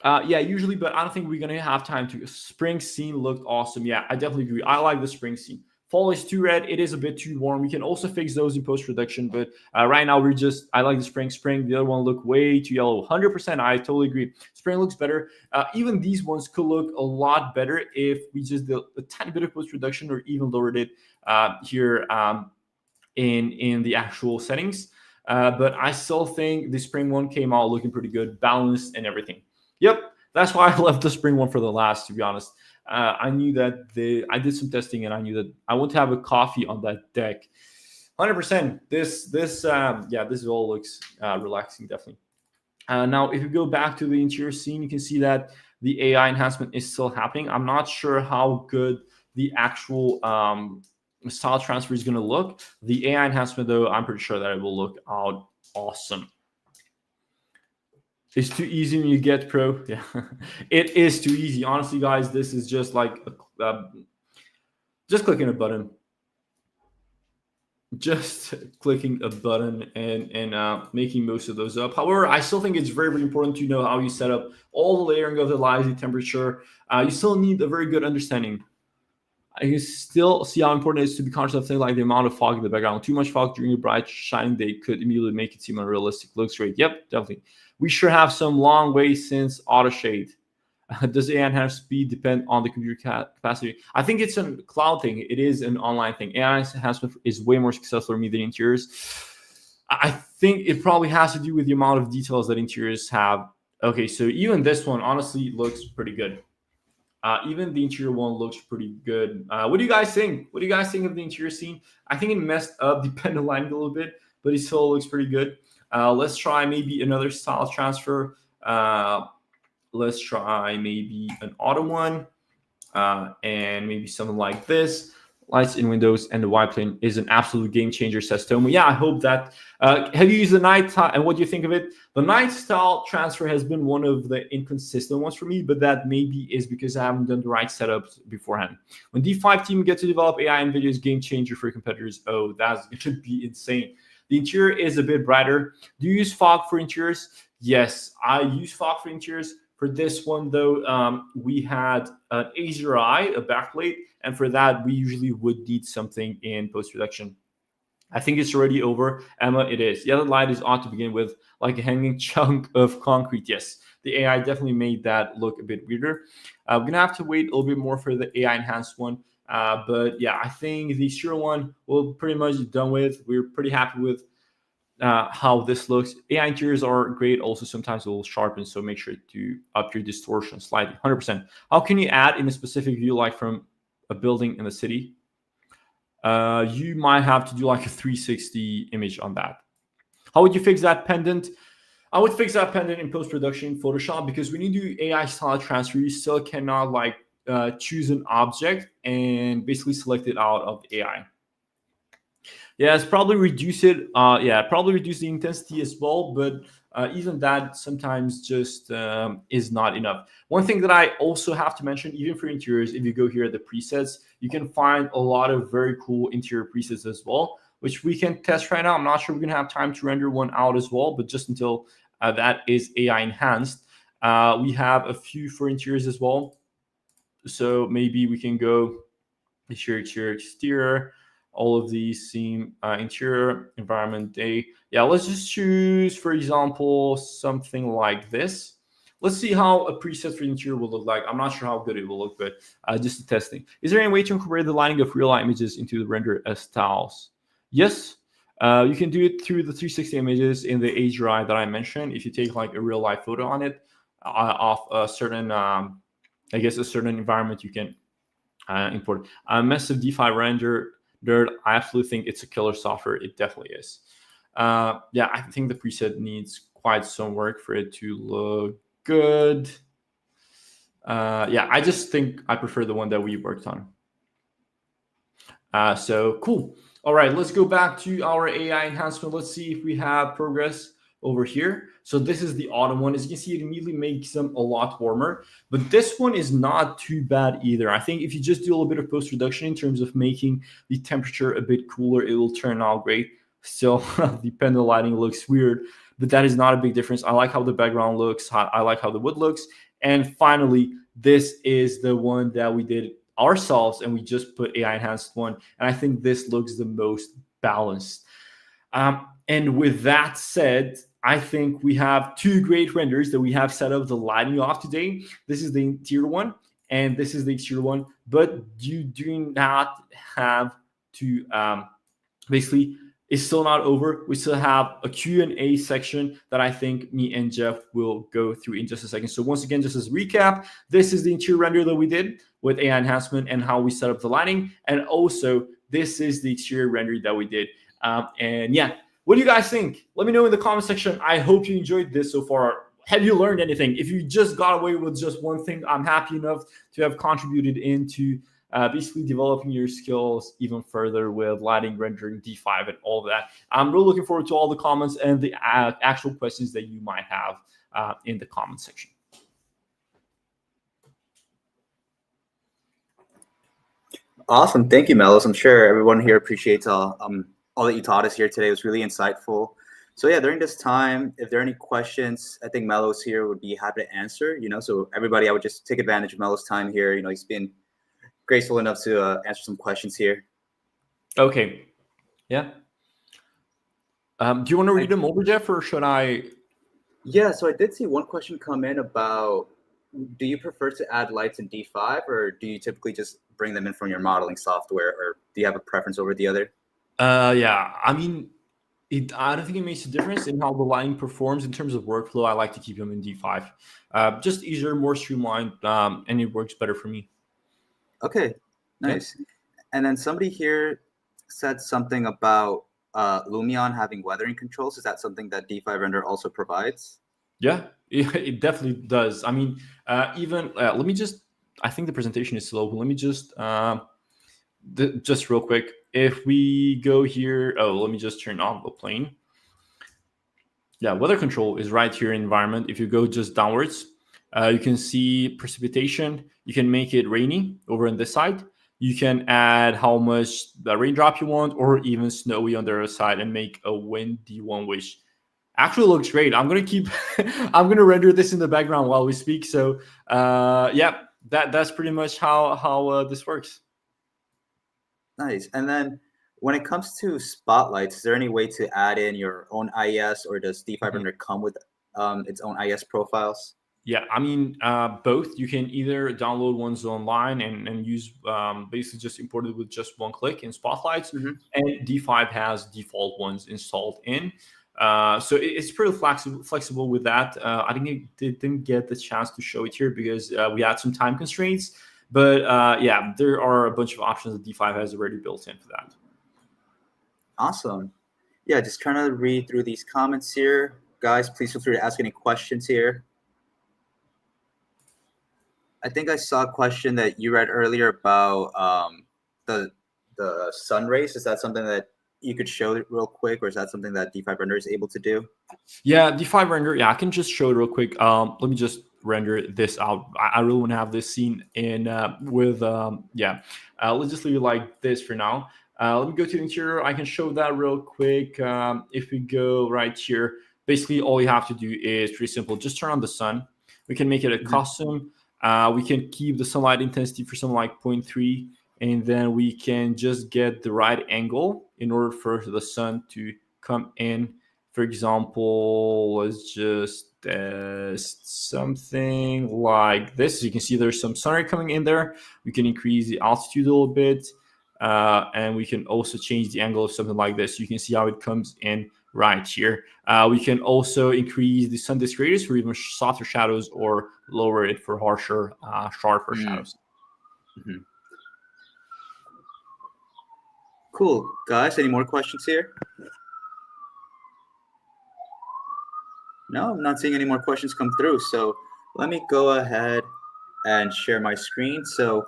Usually, but I don't think we're going to have time to. Spring scene looked awesome. Yeah, I definitely agree. I like the spring scene. Fall is too red. It is a bit too warm. We can also fix those in post-production, but right now I like the spring. The other one looked way too yellow. 100%, I totally agree. Spring looks better. Even these ones could look a lot better if we just did a tiny bit of post-production or even lowered it here in the actual settings. But I still think the spring one came out looking pretty good, balanced and everything. Yep, that's why I left the spring one for the last, to be honest. I knew that I did some testing and I knew that I want to have a coffee on that deck. 100%. This all looks relaxing, definitely. Now, if you go back to the interior scene, you can see that the AI enhancement is still happening. I'm not sure how good the actual style transfer is going to look. The AI enhancement, though, I'm pretty sure that it will look out awesome. It's too easy when you get pro. Yeah, it is too easy. Honestly, guys, this is just like just clicking a button. Just clicking a button and making most of those up. However, I still think it's very important to know how you set up all the layering of the lights, the temperature. You still need a very good understanding. I can still see how important it is to be conscious of things like the amount of fog in the background. Too much fog during a bright shining day could immediately make it seem unrealistic. Looks great. Yep, definitely. We sure have some long way since auto shade. Does AI enhanced speed depend on the computer capacity? I think it's a cloud thing. It is an online thing. AI enhancement is way more successful for me than interiors. I think it probably has to do with the amount of details that interiors have. Okay, so even this one honestly looks pretty good. Even the interior one looks pretty good. What do you guys think? What do you guys think of the interior scene? I think it messed up the pendant lighting a little bit, but it still looks pretty good. Let's try maybe another style transfer. Let's try maybe an auto one and maybe something like this. Lights in windows and the white plane is an absolute game changer, says Tomo. Yeah, I hope that. Have you used the night and what do you think of it? The night style transfer has been one of the inconsistent ones for me, but that maybe is because I haven't done the right setups beforehand. When D5 team get to develop AI and videos, game changer for competitors. Oh, that's going to be insane. The interior is a bit brighter. Do you use fog for interiors? Yes, I use fog for interiors. For this one, though, we had an HDRI, a backplate, and for that, we usually would need something in post-production. I think it's already over. Emma, it is. The other light is on to begin with, like a hanging chunk of concrete. Yes, the AI definitely made that look a bit weirder. We're going to have to wait a little bit more for the AI enhanced one. But yeah, I think the exterior one we're pretty much done with. We're pretty happy with how this looks. AI interiors are great. Also, sometimes a little sharpened, so make sure to up your distortion slightly. 100%. How can you add in a specific view, like from a building in the city? You might have to do like a 360 image on that. How would you fix that pendant? I would fix that pendant in post-production in Photoshop, because when you do AI style transfer, you still cannot like choose an object and basically select it out of the AI. Yeah, it's probably reduce it. Probably reduce the intensity as well. But even that sometimes just is not enough. One thing that I also have to mention, even for interiors, if you go here at the presets, you can find a lot of very cool interior presets as well, which we can test right now. I'm not sure we're gonna have time to render one out as well, but just until that is AI enhanced. We have a few for interiors as well. So maybe we can go exterior. All of these seem interior, environment, day. Yeah, let's just choose, for example, something like this. Let's see how a preset for interior will look like. I'm not sure how good it will look, but just a testing. Is there any way to incorporate the lighting of real images into the render as tiles? Yes. You can do it through the 360 images in the HDRI that I mentioned. If you take like a real life photo on it of a certain, I guess, a certain environment, you can import a massive DeFi render. I absolutely think it's a killer software. It definitely is. Yeah, I think the preset needs quite some work for it to look good. Yeah, I just think I prefer the one that we worked on. So cool. All right, let's go back to our AI enhancement. Let's see if we have progress over here. So this is the autumn one. As you can see, it immediately makes them a lot warmer, but this one is not too bad either. I think if you just do a little bit of post-reduction in terms of making the temperature a bit cooler, it will turn out great. Still, the pendant lighting looks weird, but that is not a big difference. I like how the background looks. I like how the wood looks. And finally, this is the one that we did ourselves, and we just put AI enhanced one. And I think this looks the most balanced. And with that said, I think we have two great renders that we have set up the lighting off today. This is the interior one, and this is the exterior one. But you do not have to basically, it's still not over. We still have a Q&A section that I think me and Jeff will go through in just a second. So once again, just as a recap, this is the interior render that we did with AI enhancement and how we set up the lighting. And also, this is the exterior render that we did. And yeah, what do you guys think? Let me know in the comment section. I hope you enjoyed this so far. Have you learned anything? If you just got away with just one thing, I'm happy enough to have contributed into basically developing your skills even further with lighting, rendering, D5, and all of that. I'm really looking forward to all the comments and the actual questions that you might have in the comment section. Awesome. Thank you, Melos. I'm sure everyone here appreciates all that you taught us here today. It was really insightful. So yeah, during this time, if there are any questions, I think Melos here would be happy to answer. So everybody, I would just take advantage of Melos' time here. He's been graceful enough to answer some questions here. Okay. Yeah. Do you want to read them over, Jeff, or should I? Yeah, so I did see one question come in about, do you prefer to add lights in D5, or do you typically just bring them in from your modeling software, or do you have a preference over the other? Yeah, I mean, I don't think it makes a difference in how the lighting performs in terms of workflow. I like to keep them in D5. Just easier, more streamlined, and it works better for me. Okay, nice. Yeah. And then somebody here said something about Lumion having weathering controls. Is that something that D5 Render also provides? Yeah, it definitely does. I mean, even let me just. I think the presentation is slow. Let me just real quick. If we go here, let me just turn on the plane. Yeah, weather control is right here in environment. If you go just downwards, you can see precipitation. You can make it rainy over on this side. You can add how much the raindrop you want, or even snowy on the other side, and make a windy one, which actually looks great. I'm gonna render this in the background while we speak. So yeah, that's pretty much how this works. Nice. And then when it comes to spotlights, is there any way to add in your own IES, or does D5 Render come with its own IES profiles? Yeah, I mean, both. You can either download ones online and use basically just import it with just one click in Spotlights, and D5 has default ones installed in. So it's pretty flexible with that. I think it didn't get the chance to show it here because we had some time constraints. But yeah, there are a bunch of options that D5 has already built in for that. Awesome. Yeah, just trying to read through these comments here. Guys, please feel free to ask any questions here. I think I saw a question that you read earlier about the sun rays. Is that something that you could show it real quick, or is that something that D5 Render is able to do? Yeah, D5 render. Yeah, I can just show it real quick. Let me just render this out. I really want to have this scene in let's just leave it like this for now. Let me go to the interior. I can show that real quick. If we go right here, basically all you have to do is pretty simple. Just turn on the sun. We can make it a custom. We can keep the sunlight intensity for something like 0.3, and then we can just get the right angle in order for the sun to come in. For example, let's just test something like this. You can see there's some sunlight coming in there. We can increase the altitude a little bit, and we can also change the angle of something like this. You can see how it comes in right here. We can also increase the sun disk radius for even softer shadows, or lower it for harsher, sharper shadows. Mm-hmm. Cool. Guys, any more questions here? No, I'm not seeing any more questions come through. So let me go ahead and share my screen. So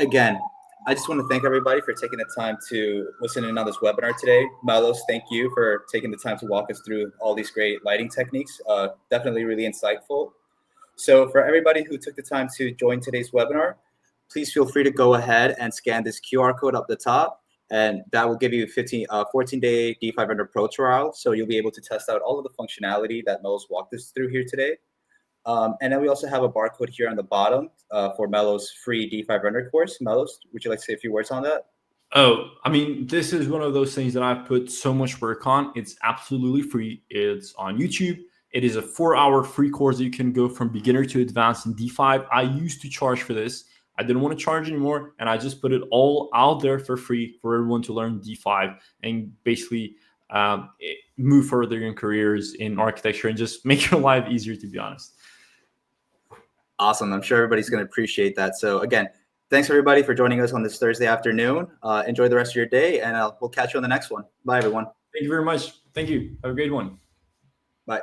again, I just want to thank everybody for taking the time to listen in on this webinar today. Melos, thank you for taking the time to walk us through all these great lighting techniques. Definitely really insightful. So for everybody who took the time to join today's webinar, please feel free to go ahead and scan this QR code up the top, and that will give you a 14-day D5 Render Pro trial. So you'll be able to test out all of the functionality that Melos walked us through here today. And then we also have a barcode here on the bottom for Melos' free D5 Render course. Melos, would you like to say a few words on that? Oh, I mean, this is one of those things that I've put so much work on. It's absolutely free. It's on YouTube. It is a 4-hour free course that you can go from beginner to advanced in D5. I used to charge for this. I didn't want to charge anymore, and I just put it all out there for free for everyone to learn D5 and basically move further in careers in architecture and just make your life easier, to be honest. Awesome. I'm sure everybody's going to appreciate that. So again, thanks everybody for joining us on this Thursday afternoon. Enjoy the rest of your day, and we'll catch you on the next one. Bye, everyone. Thank you very much. Thank you. Have a great one. Bye.